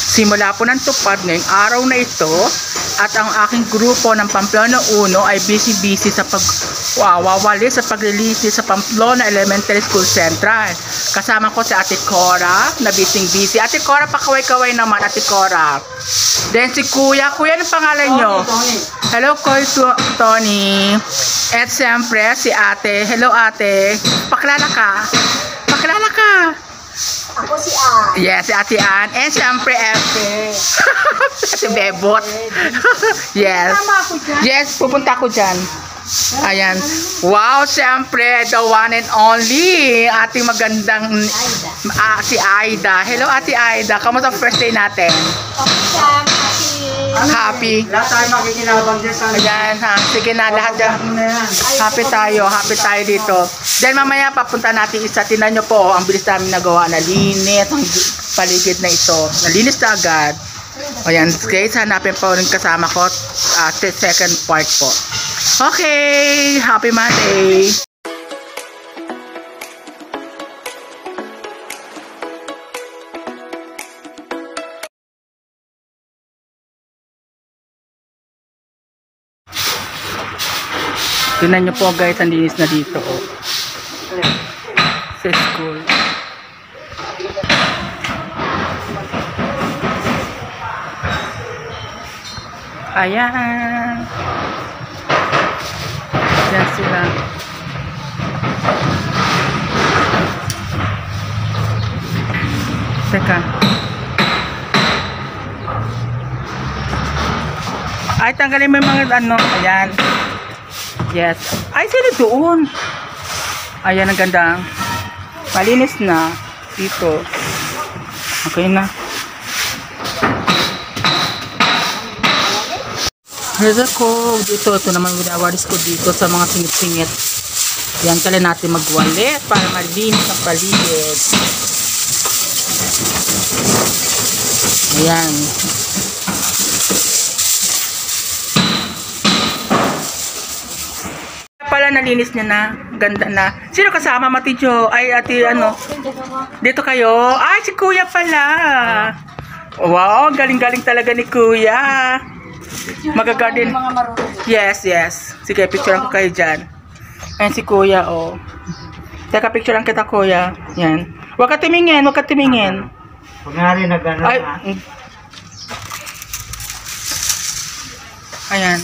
Simula po ng tupad ngayong araw na ito at ang aking grupo ng Pamplona 1 ay busy-busy sa pagwawali sa paglilinis sa Pamplona Elementary School Central. Kasama ko si Ate Cora na busy-busy. Ate Cora, pakaway-kaway naman, Ate Cora. Then si Kuya. Kuya, anong pangalan nyo? Hello, Tony. At siyempre, si Ate. Hello, Ate. Pakilala ka. Pakilala ka. Ako si Ann. Yes, si Ate Ann. And siyempre, Efe. Si Bebot. Yes. Yes, pupunta ako dyan. Ayan. Wow, siyempre, the one and only. Ating magandang si Aida. Hello, Ate Aida. Kamusta first day natin? Happy. Lahat tayo makikinabang dyan sa... Ayan, ha. Sige na, lahat dyan. Happy tayo dito. Then mamaya papunta natin isa. Tinan nyo po, ang bilis namin nagawa. Nalinis ang paligid na ito. Nalinis na agad. Ayan, guys, hanapin po rin kasama ko second part po. Okay, happy Monday. Tingnan nyo po guys, ang linis na dito oh. Sa school. Ayan. Yan sila. Teka. Ay, tanggalin mo yung mga ano. Ayan. Yes. Ay, sila doon. Ayan, ang ganda. Malinis na. Dito. Okay na. Here's ko. Dito. Ito naman winawalis ko dito sa mga singit-singit. Yan, kailan natin magwalit para malinis ang paligid. Ayan. Pala nalinis niya na, ganda na. Sino kasama, Matijo? Ay, ate, ano? Dito kayo? Ay, si Kuya pala. Wow, galing-galing talaga ni Kuya. Magagarden. Yes, yes. Sige, picturean ko kayo dyan. Ayan si Kuya, oh. Teka, picturean kita, Kuya. Yan. Huwag ka tumingin, huwag ka tumingin. Huwag nga rin na gano'n. Ay. Ayan.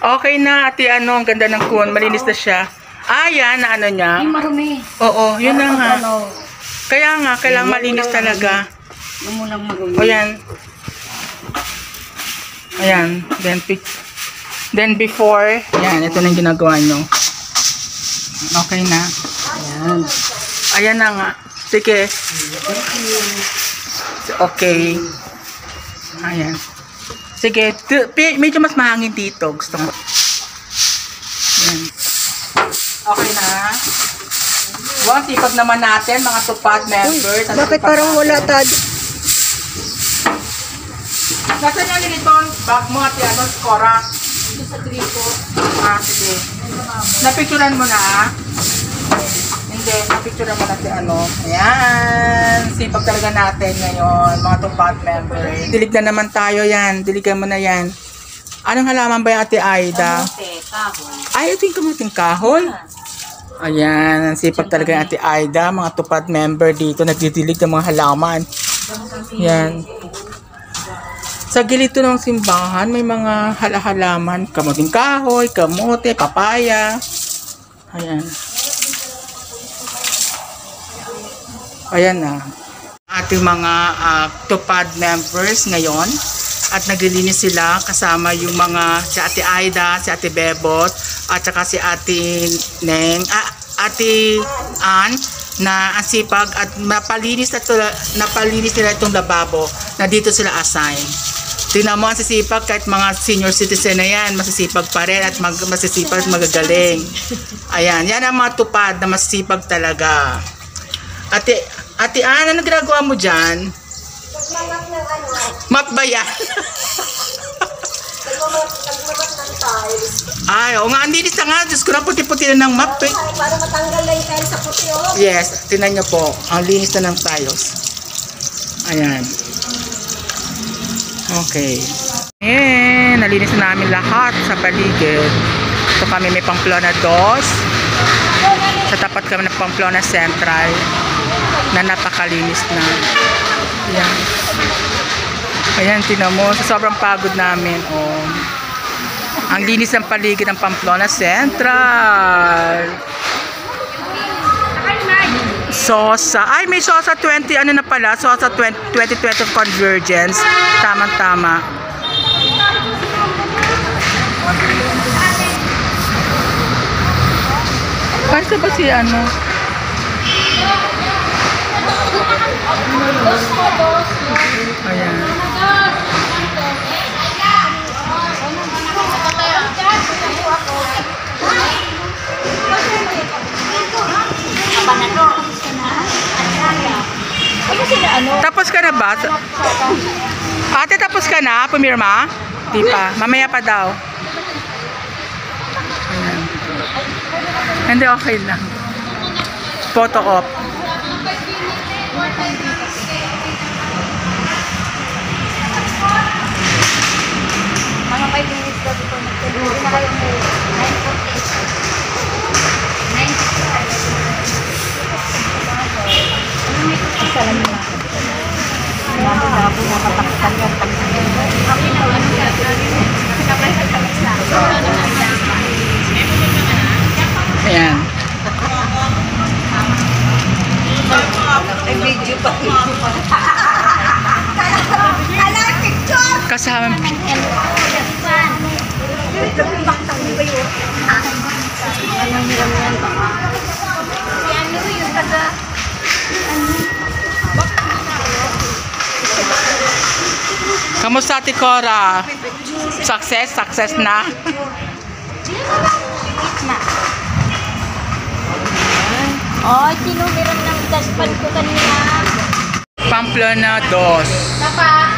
Okay na, ate, ano, ang ganda ng kuwan. Malinis na siya. Ah, yan, na ano niya. Yung marumi. Oo, yun na nga. Kaya nga, kailangan malinis talaga. Yung mulang marumi. O, yan. Ayan. Then before, yan, ito na yung ginagawa nyo. Okay na. Ayan. Ayan na nga. Sige. Okay. Ayan. Sige, medyo mas mahangin dito. Gusto ko. Yan. Okay na. Wow, sipag naman natin, mga tupad members. Bakit parang wala tayo? Nasaan yung liniton? Bag mo at yan, Cora. Dito sa gripo. Ah, sige. Napicturan mo na. Hindi, napicturan mo na si ano. Ayan. Sipag talaga natin ngayon, mga tupad members. Dilig na naman tayo yan. Diligan mo na yan. Anong halaman ba yung Ate Aida? Ay, ito yung kamuting kahoy. Ayan, sipag talaga yung Ate Aida. Mga tupad member dito, nagdidilig ng mga halaman. Yan. Sa gilid ng simbahan, may mga halaman. Kamuting kahoy, kamote, papaya. Ayan. Ayan na. Ating mga tupad members ngayon. At naglilinis sila kasama yung mga si Ate Aida, si Ate Bebot, at saka si Ate Neng, Ate Ann, na asipag at napalinis nila itong lababo na dito sila assign. Tingnan mo ang sisipag, kahit mga senior citizen na yan, masisipag pa rin at masisipag at magagaling. Ayan, yan ang mga tupad na masisipag talaga. Ate Ann, ano ginagawa mo dyan? Nagmamat ng ano? Map ba yan? Nagmamat ng tiles. Ay, o nga, ang linis na nga. Diyos ko na, puti-puti na ng map eh. Para matanggal na yung tiles sa puti, oh. Yes, tinan nyo po. Ang linis na ng tiles. Ayan. Okay. Nalinis na namin lahat sa paligid. Ito kami may Pamplona 2. Sa tapat kami ng Pamplona Central na napakalinis na. Ayan. Ayan, tinan mo. Sa sobrang pagod namin. Oh. Ang linis ng paligid ng Pamplona Central. Sosa. Ay, may Sosa 20. Ano na pala? Sosa 2020 Convergence. Tama-tama. Basta ba si ano? Ayan. Tapos ka na ba? Ate, tapos ka na? Pumirma? Di pa. Mamaya pa daw. Ayan. Hindi, okay lang. Photo op. Mga 5 minutes daw dito. Hindi na kayo may 9:40. Isa lang yun. Labo-labo na patakpan yan. Ayan. Ay, video pa. Kasama. Kamusta, Ate Cora? Success? Success na? Oh, sinumiran ng daspan ko kanina. Pamplona 2. Napa,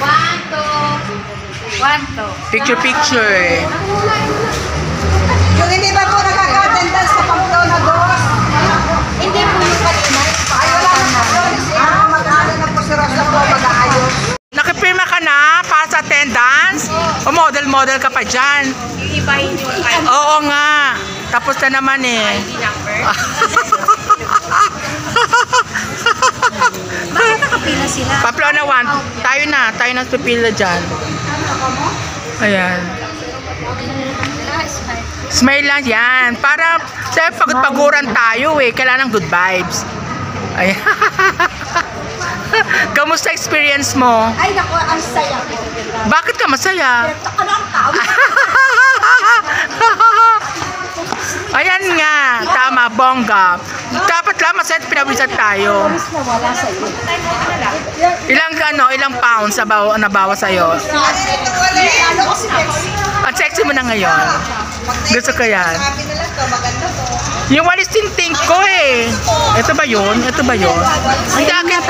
1, 2, 1, 2. Picture. Yung hindi ba po nakaka-attendance sa Pamplona 2? Hindi po yung kanina. Ay, wala na. Mag-aaral na po si Rosa po mag-aayos. Nakipirma ka na para sa attendance? O model ka pa dyan? Iibahin yung Oo nga. Tapos na naman eh. number. Bakit nakapila sila? Pamplona 1. Tayo na pipila dyan. Ayan. Smile lang yan. Para sa pagod-paguran tayo eh. Kailangan ng good vibes. Ayan. Kamusta experience mo? Ay, naku, ang saya ko. Bakit ka masaya? Ano ang tao? Ayan nga. Tama, bongga. Dapat lang masaya at pinawisan tayo. Nawala sa'yo. Ilang pounds nabawa sa'yo? Ano ko si Pepsi? Ang sexy mo na ngayon. Gusto ko yan. Sabi nila to, maganda to. Yung walis tinting ko eh. Ito ba yun? Ito ba yun? Ang akin